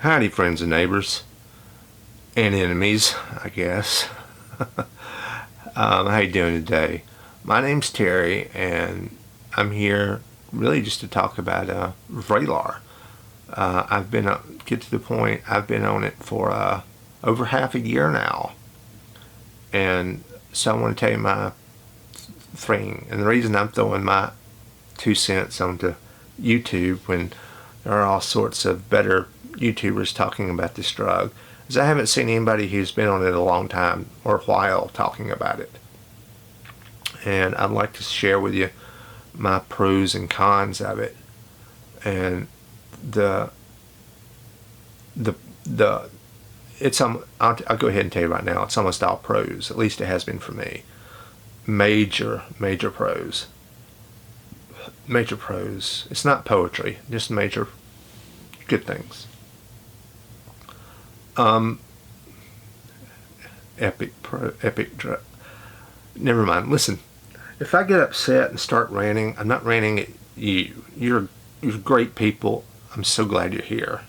Howdy, friends and neighbors, and enemies, I guess. How you doing today? My name's Terry, and I'm here really just to talk about Vraylar. I've been get to the point. I've been on it for over half a year now, and so I want to tell you my thing. And the reason I'm throwing my 2 cents onto YouTube when there are all sorts of better YouTubers talking about this drug is I haven't seen anybody who's been on it a long time or a while talking about it. And I'd like to share with you my pros and cons of it. And I'll go ahead and tell you right now, it's almost all pros. At least it has been for me. Major pros. Major pros. It's not poetry, just major good things. Never mind. Listen, if I get upset and start ranting, I'm not ranting at you. You're great people. I'm so glad you're here.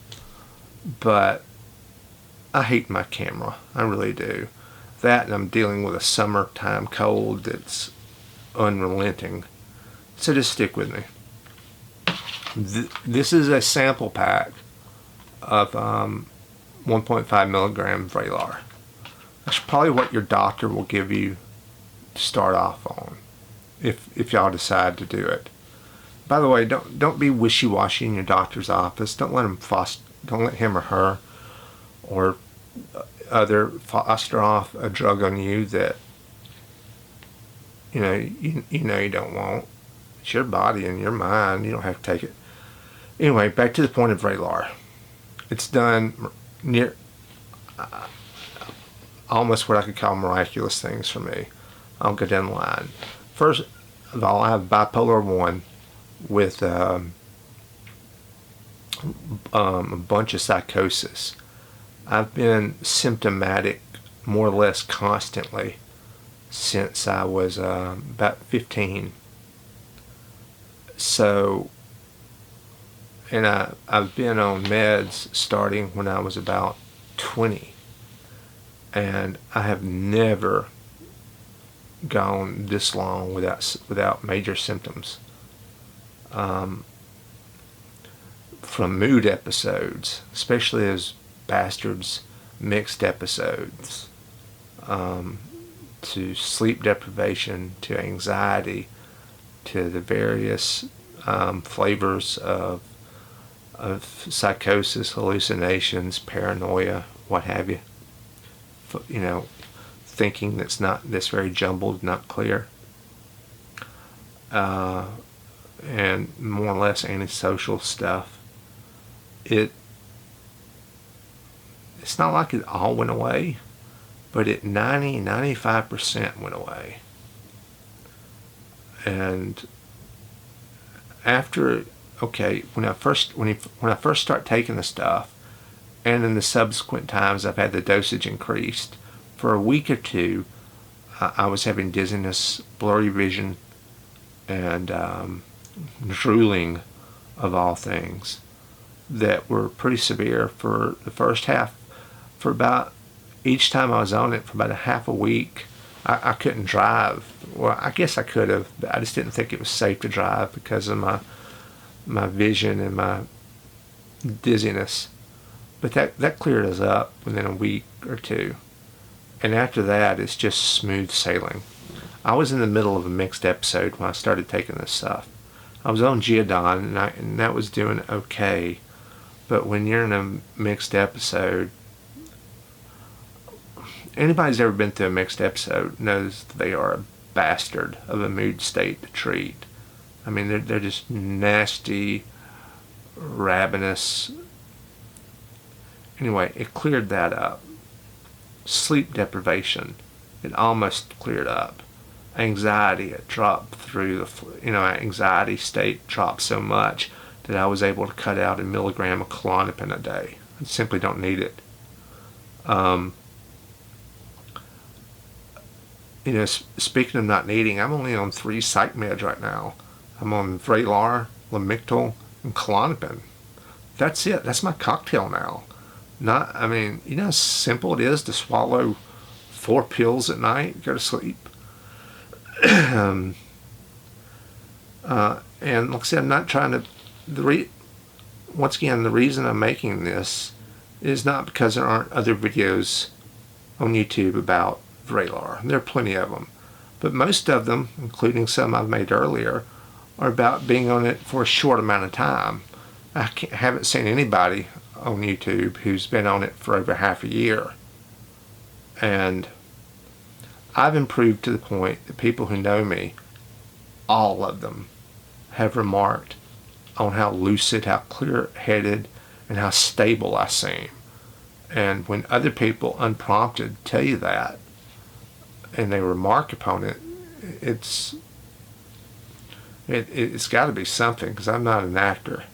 But I hate my camera. I really do. That, and I'm dealing with a summertime cold that's unrelenting. So just stick with me. This is a sample pack of 1.5 milligram Vraylar. That's probably what your doctor will give you to start off on, if y'all decide to do it. By the way, don't be wishy-washy in your doctor's office. Don't let him or her or other foster off a drug on you that you don't want. It's your body and your mind. You don't have to take it. Anyway, back to the point of Vraylar. It's done near almost what I could call miraculous things for me. I'll go down the line. First of all, I have bipolar 1 with a bunch of psychosis. I've been symptomatic more or less constantly since I was about 15. So, and I've been on meds starting when I was about 20. And I have never gone this long without major symptoms. From mood episodes, especially those bastards mixed episodes, to sleep deprivation, to anxiety, to the various flavors of psychosis, hallucinations, paranoia, what have you. Thinking that's very jumbled, not clear, and more or less antisocial stuff. It's not like it all went away, but 95% went away. And after, when I first start taking the stuff, and in the subsequent times I've had the dosage increased, for a week or two I was having dizziness, blurry vision, and drooling, of all things, that were pretty severe for the first half. For about, each time I was on it, for about a half a week, I couldn't drive. Well, I guess I could have, but I just didn't think it was safe to drive because of my vision and my dizziness. But that cleared us up within a week or two. And after that, it's just smooth sailing. I was in the middle of a mixed episode when I started taking this stuff. I was on Geodon, and that was doing okay. But when you're in a mixed episode, anybody's ever been through a mixed episode knows they are a bastard of a mood state to treat. I mean, they're just nasty, ravenous. Anyway, it cleared that up. Sleep deprivation, it almost cleared up. Anxiety, it dropped through anxiety state dropped so much that I was able to cut out 1 milligram of Klonopin a day. I simply don't need it. Speaking of not needing, I'm only on 3 psych meds right now. I'm on Vraylar, Lamictal, and Klonopin. That's it. That's my cocktail now. I mean, you know how simple it is to swallow 4 pills at night, go to sleep. um, and like I said, I'm not trying to, once again, the reason I'm making this is not because there aren't other videos on YouTube about Vraylar. There are plenty of them. But most of them, including some I've made earlier, are about being on it for a short amount of time. I haven't seen anybody on YouTube who's been on it for over half a year. And I've improved to the point that people who know me, all of them, have remarked on how lucid, how clear-headed, and how stable I seem. And when other people unprompted tell you that, and they remark upon it, it's got to be something, because I'm not an actor.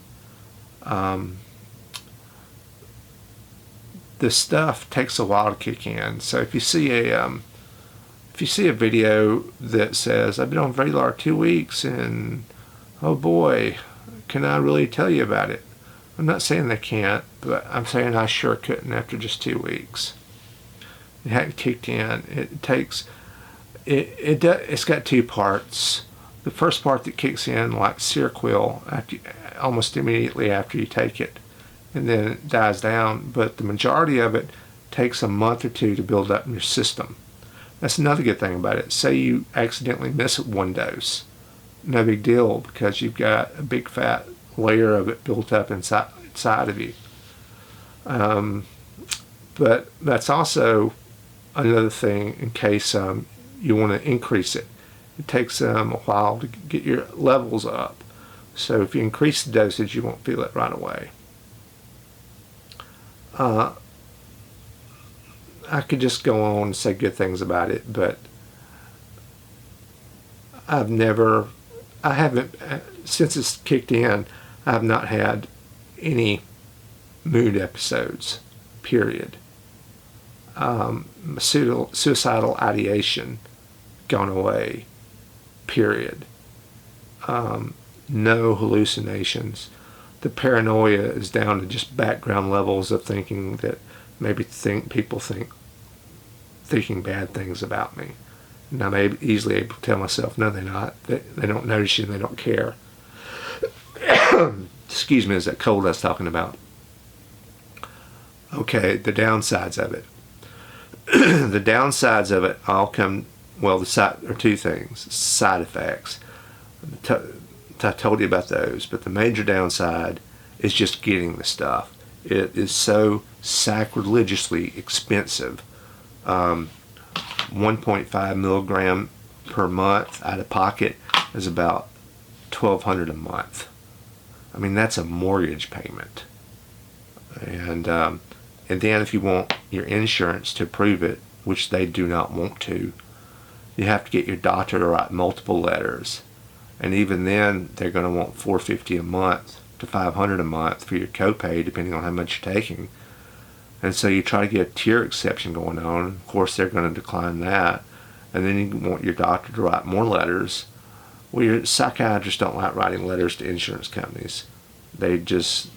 This stuff takes a while to kick in. So if you see a video that says, I've been on Vraylar 2 weeks and oh boy, can I really tell you about it? I'm not saying they can't, but I'm saying I sure couldn't after just 2 weeks. It hadn't kicked in. It's got 2 parts. The first part that kicks in like Seroquel almost immediately after you take it, and then it dies down, but the majority of it takes a month or 2 to build up in your system. That's another good thing about it. Say you accidentally miss 1 dose. No big deal, because you've got a big fat layer of it built up inside of you. But that's also another thing in case you want to increase it. It takes a while to get your levels up. So if you increase the dosage, you won't feel it right away. I could just go on and say good things about it, but I haven't, since it's kicked in, I have not had any mood episodes, period. Suicidal ideation gone away, period. No hallucinations. The paranoia is down to just background levels of thinking that maybe people thinking bad things about me. And I'm easily able to tell myself, no, they're not. They don't notice you and they don't care. Excuse me, is that cold I was talking about? Okay, the downsides of it. The downsides of it all come, well, there are 2 things. Side effects. I told you about those, but the major downside is just getting the stuff. It is so sacrilegiously expensive. 1.5 milligram per month out of pocket is about $1,200 a month. I mean, that's a mortgage payment. And then if you want your insurance to approve it, which they do not want to, you have to get your doctor to write multiple letters. And even then, they're going to want $450 a month to $500 a month for your copay, depending on how much you're taking. And so you try to get a tier exception going on. Of course, they're going to decline that. And then you want your doctor to write more letters. Well, your psychiatrists don't like writing letters to insurance companies. They don't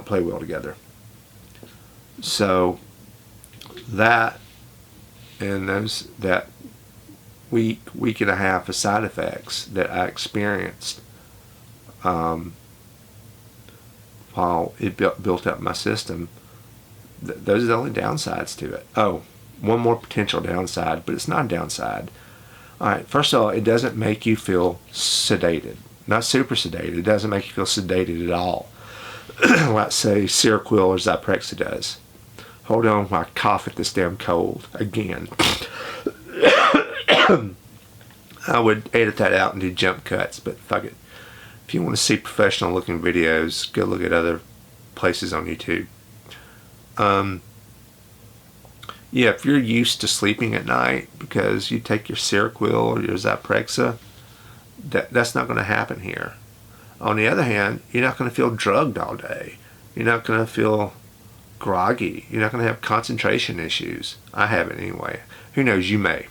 play well together. So that and that week and a half of side effects that I experienced while it built up my system, those are the only downsides to it. Oh, one more potential downside, but it's not a downside. All right, first of all, it doesn't make you feel sedated. Not super sedated. It doesn't make you feel sedated at all. Like, say, Seroquel or Zyprexa does. Hold on while I cough at this damn cold again. I would edit that out and do jump cuts, but fuck it. If you want to see professional looking videos, go look at other places on YouTube. Yeah, if you're used to sleeping at night because you take your Seroquel or your Zyprexa, that's not going to happen here. On the other hand, you're not going to feel drugged all day. You're not going to feel groggy. You're not going to have concentration issues. I haven't anyway. Who knows, you may.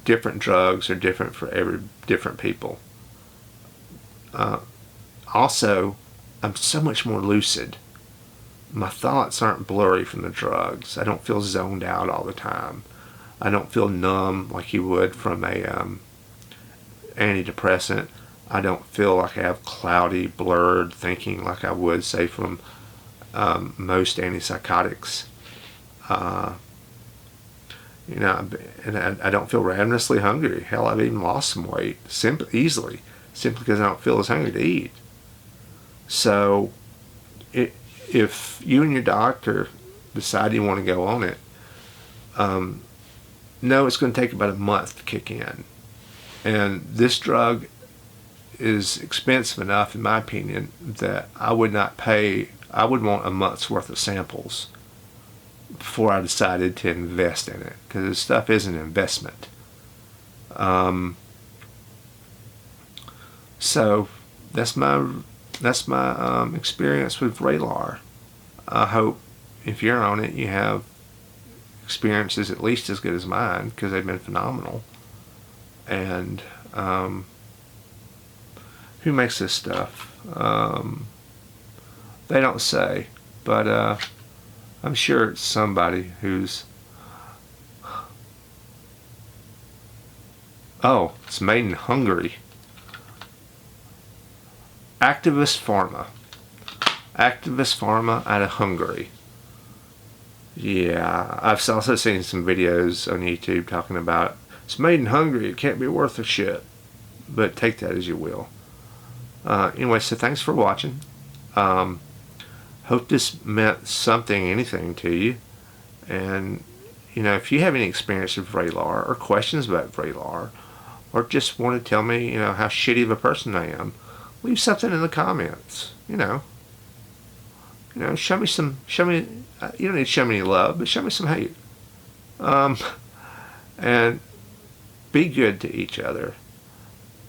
Different drugs are different for different people. Also, I'm so much more lucid. My thoughts aren't blurry from the drugs. I don't feel zoned out all the time. I don't feel numb like you would from a antidepressant. I don't feel like I have cloudy, blurred thinking like I would, say, from most antipsychotics. And I don't feel ravenously hungry. Hell, I've even lost some weight easily, simply because I don't feel as hungry to eat. So, if you and your doctor decide you want to go on it, know it's going to take about a month to kick in. And this drug is expensive enough, in my opinion, that I would want a month's worth of samples before I decided to invest in it, because this stuff is an investment. So that's my experience with Vraylar. I hope if you're on it, you have experiences at least as good as mine, because they've been phenomenal. And who makes this stuff? They don't say, but I'm sure it's somebody who's... Oh, it's made in Hungary. Activist Pharma out of Hungary. Yeah, I've also seen some videos on YouTube talking about it's made in Hungary, it can't be worth a shit. But take that as you will. Anyway, so thanks for watching. Hope this meant something, anything to you. And, if you have any experience with Vraylar or questions about Vraylar, or just want to tell me, how shitty of a person I am, leave something in the comments. Show me, you don't need to show me any love, but show me some hate. And be good to each other.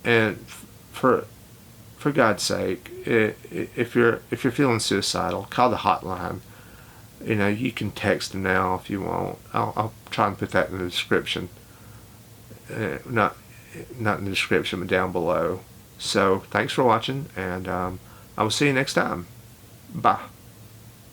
And for God's sake, if you're feeling suicidal, call the hotline. You can text them now if you want. I'll try and put that in the description. Not in the description, but down below. So thanks for watching, and I will see you next time. Bye.